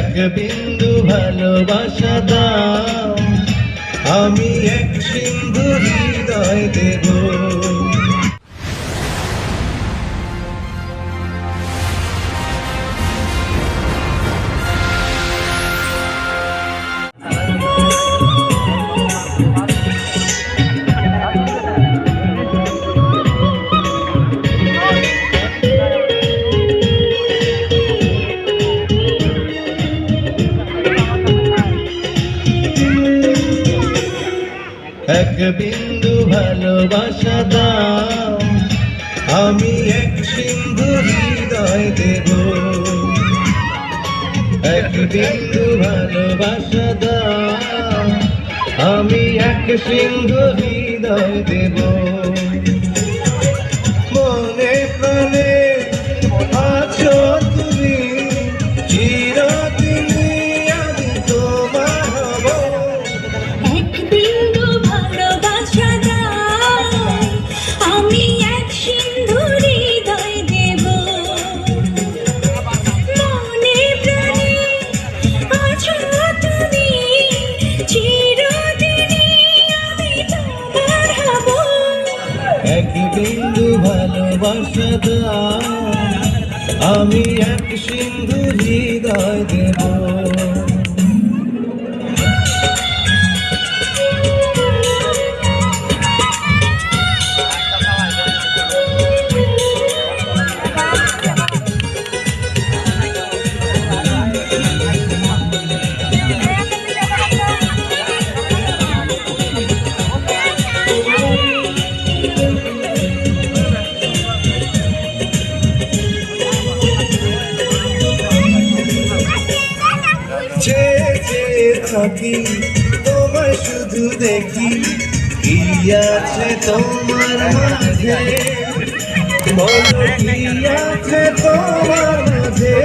এক বিন্দু ভালোবাসা দাও, আমি এক সিন্ধু হৃদয় দেব। এক বিন্দু ভালোবাসা দাও, আমি এক সিন্ধু হৃদয় দেব। এক বিন্দু ভালোবাসা দাও, আমি এক সিন্ধু হৃদয় দেব। মনে প্রাণে আছো তুমি, চিরদিনই আমি তোমার হব। এক বিন্দু ভালোবাসা দাও, আমি এক সিন্ধু হৃদয় দেব। মনে প্রাণে আছো তুমি, চিরদিনই আমি তোমার হব। এক বিন্দু ভালোবাসা দাও, আমি এক সিন্ধু হৃদয় দেব। থাকি তোমায় শুধু দেখি, কি আছে তোমার মাঝে, বলো কি আছে তোমার মাঝে।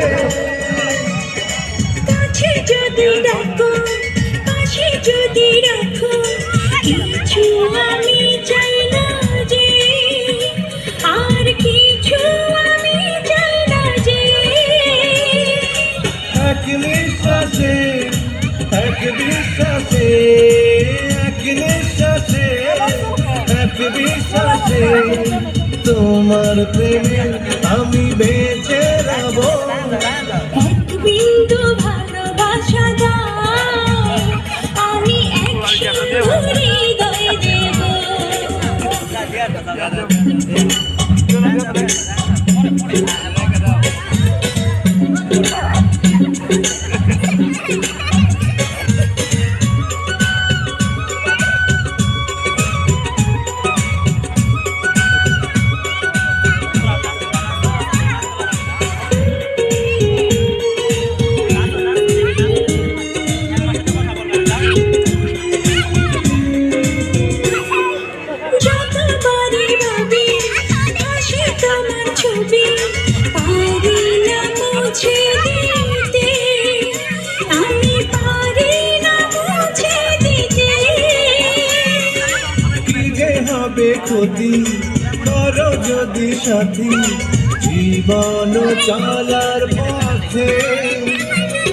কাছে যদি ডাকো, পাশে যদি রাখো, কিছু আমি চাই না যে, আর কিছু আমি চাই না যে। এক নিঃশ্বাসে, এক বিশ্বাসে, এক নিঃশ্বাসে, এক বিশ্বাসে, তোমার প্রেমে আমি বেঁচে রব। এক বিন্দু ভালোবাসা দাও, আমি এক সিন্ধু হৃদয় দেব। ক্ষতি করো যদি সাথী, জীবন চলার পথে,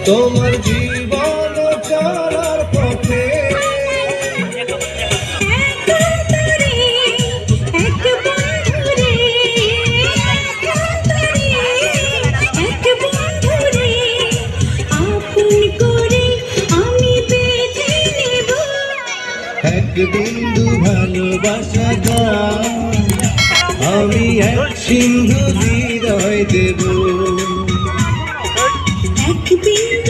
তোমার জীবন চলার পথে। এক বিন্দু ভালোবাসা দাও, আমি এক সিন্ধু হৃদয় দেব। এক বিন্দু